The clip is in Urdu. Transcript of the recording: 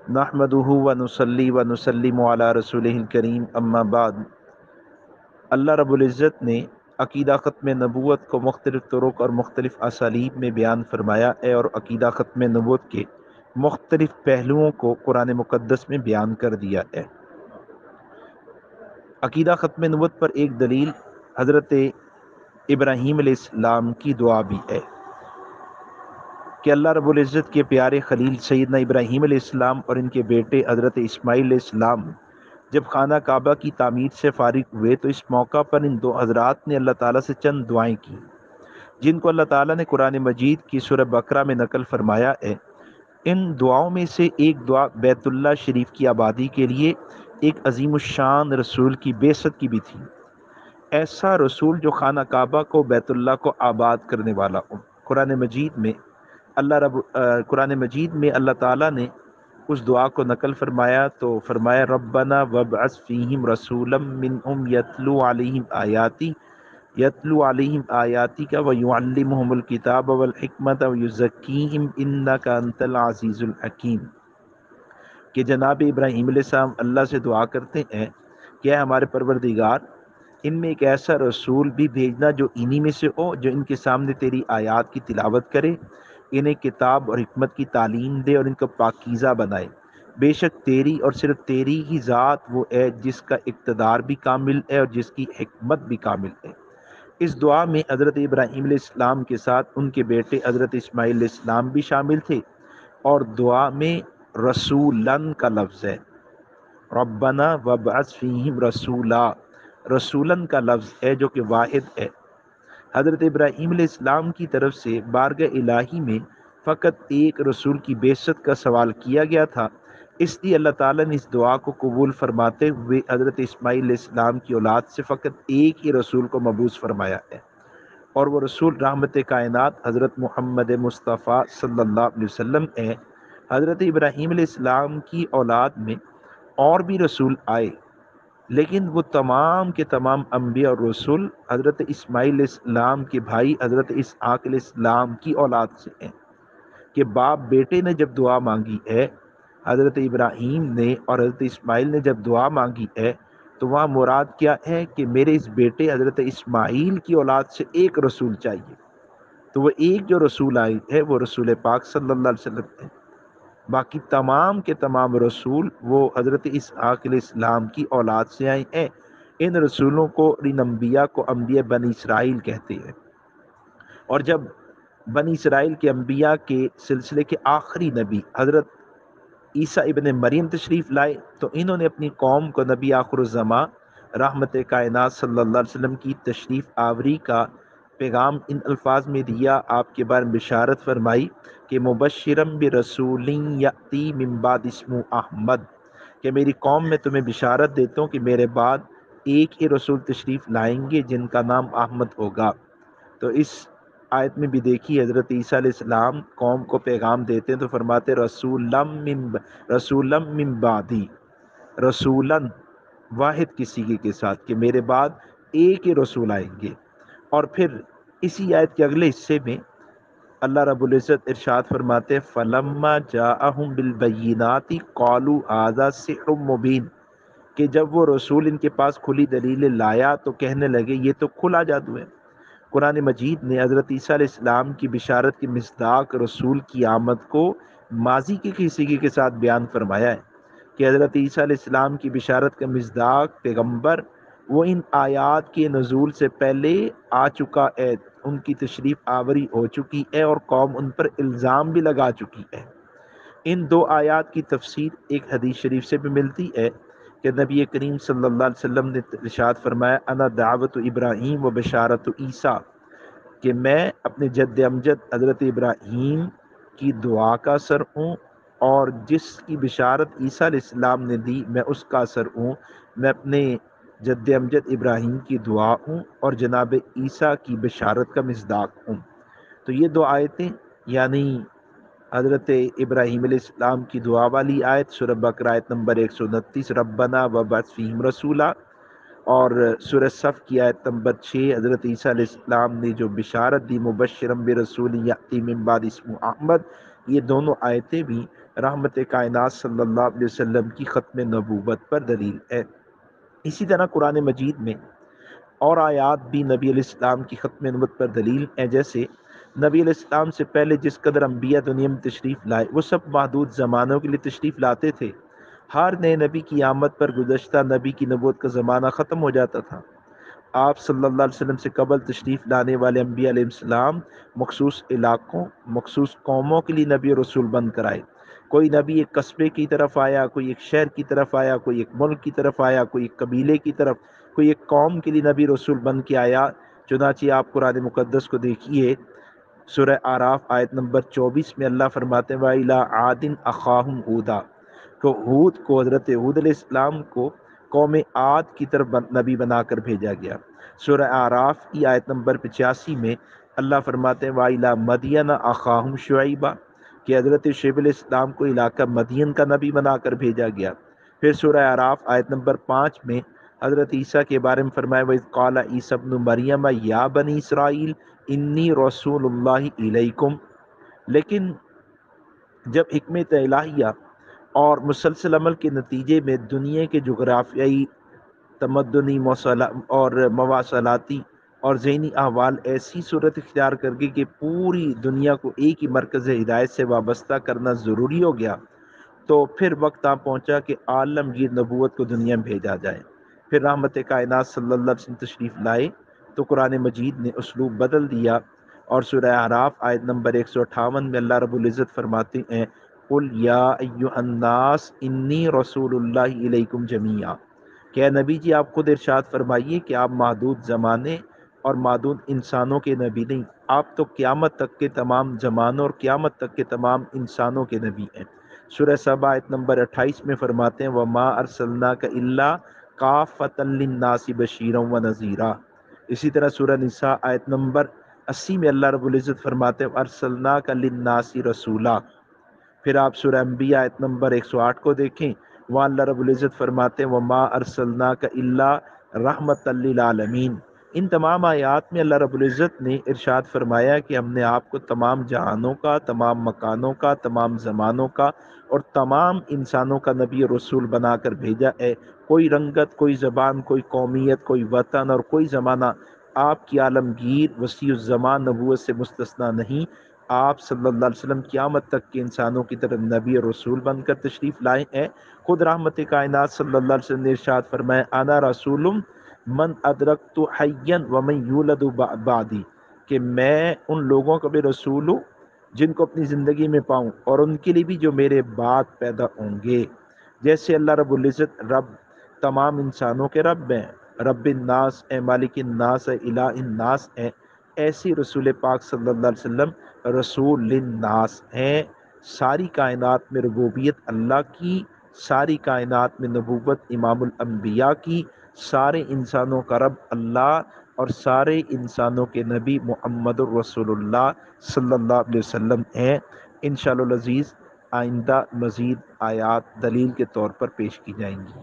نحمدہ ونصلی ونسلم علی رسولہ الکریم اما بعد۔ اللہ رب العزت نے عقیدہ ختم نبوت کو مختلف طرق اور مختلف اسالیب میں بیان فرمایا ہے، اور عقیدہ ختم نبوت کے مختلف پہلوؤں کو قرآن مقدس میں بیان کر دیا ہے۔ عقیدہ ختم نبوت پر ایک دلیل حضرت ابراہیم علیہ السلام کی دعا بھی ہے کہ اللہ رب العزت کے پیارے خلیل سیدنا ابراہیم علیہ السلام اور ان کے بیٹے حضرت اسماعیل علیہ السلام جب خانہ کعبہ کی تعمیر سے فارغ ہوئے تو اس موقع پر ان دو حضرات نے اللہ تعالیٰ سے چند دعائیں کی، جن کو اللہ تعالیٰ نے قرآن مجید کی سورہ بقرہ میں نقل فرمایا ہے۔ ان دعاؤں میں سے ایک دعا بیت اللہ شریف کی آبادی کے لیے ایک عظیم الشان رسول کی بعثت کی بھی تھی، ایسا رسول جو خانہ کعبہ کو بیت اللہ کو آباد کرنے والا ہو۔ قرآن مجید میں اللہ تعالیٰ نے اس دعا کو نقل فرمایا تو فرمایا ربنا وابعث فیہم رسولا منہم یتلو علیہم آیاتک ویعلمہم الکتاب والحکمت ویزکیہم انک انت العزیز الحکیم، کہ جناب ابراہیم علیہ السلام اللہ سے دعا کرتے ہیں کہ اے ہمارے پروردگار، ان میں ایک ایسا رسول بھی بھیجنا جو انہی میں سے ہو، جو ان کے سامنے تیری آیات کی تلاوت کرے، انہیں کتاب اور حکمت کی تعلیم دے اور ان کو پاکیزہ بنائے۔ بے شک تیری اور صرف تیری ہی ذات وہ ہے جس کا اقتدار بھی کامل ہے اور جس کی حکمت بھی کامل ہے۔ اس دعا میں حضرت ابراہیم علیہ السلام کے ساتھ ان کے بیٹے حضرت اسماعیل علیہ السلام بھی شامل تھے، اور دعا میں رسولن کا لفظ ہے، ربنا وابعث فیہم رسولن کا لفظ ہے جو کہ واحد ہے۔ حضرت ابراہیم علیہ السلام کی طرف سے بارگاہ الہی میں فقط ایک رسول کی بعثت کا سوال کیا گیا تھا، اس لیے اللہ تعالیٰ نے اس دعا کو قبول فرماتے ہوئے حضرت اسماعیل علیہ السلام کی اولاد سے فقط ایک ہی رسول کو مبعوث فرمایا ہے، اور وہ رسول رحمت کائنات حضرت محمد مصطفیٰ صلی اللہ علیہ وسلم ہے۔ حضرت ابراہیم علیہ السلام کی اولاد میں اور بھی رسول آئے، لیکن وہ تمام کے تمام انبیاء اور رسول حضرت اسماعیل علیہ السلام کے بھائی حضرت اسحاق علیہ السلام کی اولاد سے ہیں، کہ باپ بیٹے نے جب دعا مانگی ہے، حضرت ابراہیم نے اور حضرت اسماعیل نے جب دعا مانگی ہے، تو وہاں مراد کیا ہے کہ میرے اس بیٹے حضرت اسماعیل کی اولاد سے ایک رسول چاہیے، تو وہ ایک جو رسول آئی ہے وہ رسول پاک صلی اللہ علیہ وسلم ہے۔ باقی تمام کے تمام رسول وہ حضرت اسحاق علیہ السلام کی اولاد سے آئے ہیں۔ ان رسولوں کو، ان انبیاء کو انبیاء بنی اسرائیل کہتے ہیں، اور جب بنی اسرائیل کے انبیاء کے سلسلے کے آخری نبی حضرت عیسیٰ ابن مریم تشریف لائے تو انہوں نے اپنی قوم کو نبی آخر الزمان رحمت کائنات صلی اللہ علیہ وسلم کی تشریف آوری کا پیغام ان الفاظ میں دیا، آپ کے بارے میں بشارت فرمائی کہ مبشرم برسول یأتی من بعد اسمہ احمد، کہ میری قوم میں تمہیں بشارت دیتا ہوں کہ میرے بعد ایک ہی رسول تشریف لائیں گے جن کا نام احمد ہوگا۔ تو اس آیت میں بھی دیکھیے حضرت عیسیٰ علیہ السلام قوم کو پیغام دیتے ہیں تو فرماتے رسولم من بعدی، رسولن واحد کسی کے ساتھ، کہ میرے بعد ایک ہی رسول آئیں گے۔ اور پھر اسی آیت کے اگلے حصے میں اللہ رب العزت ارشاد فرماتے ہیں فَلَمَّا جَاءَهُم بِالْبَيِّنَاتِ قَالُوا هَذَا سِحْرٌ مُبِينٌ، کہ جب وہ رسول ان کے پاس کھلی دلیلیں لایا تو کہنے لگے یہ تو کھلا جادو ہے۔ قرآن مجید نے حضرت عیسیٰ علیہ السلام کی بشارت کی مصداق رسول کی آمد کو ماضی کی کسی کے ساتھ بیان فرمایا ہے، کہ حضرت عیسیٰ علیہ السلام کی بشارت کا مصداق پیغمبر وہ ان آیات کے نزول سے پہلے آ چکا ہے، ان کی تشریف آوری ہو چکی ہے اور قوم ان پر الزام بھی لگا چکی ہے۔ ان دو آیات کی تفسیر ایک حدیث شریف سے بھی ملتی ہے کہ نبی کریم صلی اللہ علیہ وسلم نے ارشاد فرمایا انا دعوت ابراہیم و بشارت عیسیٰ، کہ میں اپنے جد امجد حضرت ابراہیم کی دعا کا اثر ہوں، اور جس کی بشارت عیسیٰ علیہ السلام نے دی میں اس کا اثر ہوں۔ میں اپنے جد امجد ابراہیم کی دعا ہوں اور جناب عیسیٰ کی بشارت کا مصداق ہوں۔ تو یہ دو آیتیں، یعنی حضرت ابراہیم علیہ السلام کی دعا والی آیت سورہ بقرہ آیت نمبر 129 ربنا وابعث فیہم رسولا، اور سورہ صف کی آیت نمبر 6 حضرت عیسیٰ علیہ السلام نے جو بشارت دی مبشرم برسول یأتی من بعد اسمہ احمد، یہ دونوں آیتیں بھی رحمت کائنات صلی اللہ علیہ وسلم کی ختم نبوت پر دلیل ہے۔ اسی طرح قرآن مجید میں اور آیات بھی نبی علیہ السلام کی ختم نبوت پر دلیل ہیں، جیسے نبی علیہ السلام سے پہلے جس قدر انبیاء دنیا میں تشریف لائے وہ سب محدود زمانوں کے لیے تشریف لاتے تھے۔ ہر نئے نبی کی آمد پر گزشتہ نبی کی نبوت کا زمانہ ختم ہو جاتا تھا۔ آپ صلی اللہ علیہ وسلم سے قبل تشریف لانے والے انبیاء علیہ السلام مخصوص علاقوں، مخصوص قوموں کے لیے نبی اور رسول بن کر آئے۔ کوئی نبی ایک قصبے کی طرف آیا، کوئی ایک شہر کی طرف آیا، کوئی ایک ملک کی طرف آیا، کوئی ایک قبیلے کی طرف، کوئی ایک قوم کے لیے نبی رسول بن کے آیا۔ چنانچہ آپ قرآن مقدس کو دیکھیے، سورہ اعراف آیت نمبر 24 میں اللہ فرماتے ہیں وَإِلَىٰ عَادٍ أَخَاهُمْ هُودًا، تو ہود کو، حضرت ہود علیہ السلام کو قوم عاد کی طرف نبی بنا کر بھیجا گیا۔ سورہ اعراف کی آیت نمبر 85 میں اللہ فرماتے ہیں وَإِلَىٰ مَدْيَنَ أَخَاهُمْ شُعَيْبًا، کہ حضرت شعیب علیہ السلام کو علاقہ مدین کا نبی بنا کر بھیجا گیا۔ پھر سورہ اعراف آیت نمبر 5 میں حضرت عیسیٰ کے بارے میں فرمایا وَإِذْ قَالَ عِيسَى ابْنُ مَرْيَمَ يَا بَنِي إِسْرَائِيلَ إِنِّي رَسُولُ اللَّهِ إِلَيْكُمْ، لیکن جب حکمت الہیہ اور مسلسل عمل کے نتیجے میں دنیا کے جغرافیائی، تمدنی اور مواصلاتی اور ذہنی احوال ایسی صورت اختیار کر گئی کہ پوری دنیا کو ایک ہی مرکز ہدایت سے وابستہ کرنا ضروری ہو گیا، تو پھر وقت آ پہنچا کہ عالمگیر نبوت کو دنیا میں بھیجا جائے۔ پھر رحمت کائنات صلی اللہ علیہ وسلم تشریف لائے تو قرآن مجید نے اسلوب بدل دیا، اور سورہ اعراف آیت نمبر 158 میں اللہ رب العزت فرماتے ہیں قُلْ يَا أَيُّهَا النَّاسِ إِنِّي رَسُولُ اللَّهِ إِلَيْكُمْ جَمِيعًا، کہ اے نبی جی آپ خود ارشاد فرمائیے کہ آپ محدود زمانے اور محدود انسانوں کے نبی نہیں، آپ تو قیامت تک کے تمام زمانوں اور قیامت تک کے تمام انسانوں کے نبی ہیں۔ سورہ سبا آیت نمبر 28 میں فرماتے ہیں وَمَا أَرْسَلْنَاكَ إِلَّا كَافَّةً لِلنَّاسِ بَشِيرًا وَنَذِيرًا۔ اسی طرح سورہ نساء آیت نمبر 80 میں اللہ رب العزت فرماتے ہیں أَرْسَلْنَاكَ لِلنَّاسِ رَسُولًا۔ پھر آپ سورہ انبیاء آیت نمبر 108 کو دیکھیں، وہاں اللہ رب العزت فرماتے ہیں وَمَا أَرْسَلْنَاكَ إِلَّا رَحْمَةً لِلْعَالَمِينَ۔ ان تمام آیات میں اللہ رب العزت نے ارشاد فرمایا کہ ہم نے آپ کو تمام جہانوں کا، تمام مکانوں کا، تمام زمانوں کا اور تمام انسانوں کا نبی اور رسول بنا کر بھیجا ہے۔ کوئی رنگت، کوئی زبان، کوئی قومیت، کوئی وطن اور کوئی زمانہ آپ کی عالمگیر وسیع الزمان نبوت سے مستثنیٰ نہیں۔ آپ صلی اللہ علیہ وسلم قیامت تک کے انسانوں کی طرف نبی اور رسول بن کر تشریف لائے ہیں۔ خود رحمت کائنات صلی اللہ علیہ وسلم نے ارشاد فرمایا انا رسول من ادرکت حیا ومن یولد بعدی، کہ میں ان لوگوں کا بھی رسول ہوں جن کو اپنی زندگی میں پاؤں اور ان کے لیے بھی جو میرے بعد پیدا ہوں گے۔ جیسے اللہ رب العزت رب تمام انسانوں کے رب ہیں، رب الناس اے مالک الناس اے الہ الناس ہیں، ایسی رسول پاک صلی اللہ علیہ وسلم رسول للناس ہیں۔ ساری کائنات میں ربوبیت اللہ کی، ساری کائنات میں نبوت امام الانبیاء کی، سارے انسانوں کا رب اللہ اور سارے انسانوں کے نبی محمد الرسول اللہ صلی اللہ علیہ وسلم ہیں۔ انشاءاللہ العزیز آئندہ مزید آیات دلیل کے طور پر پیش کی جائیں گی۔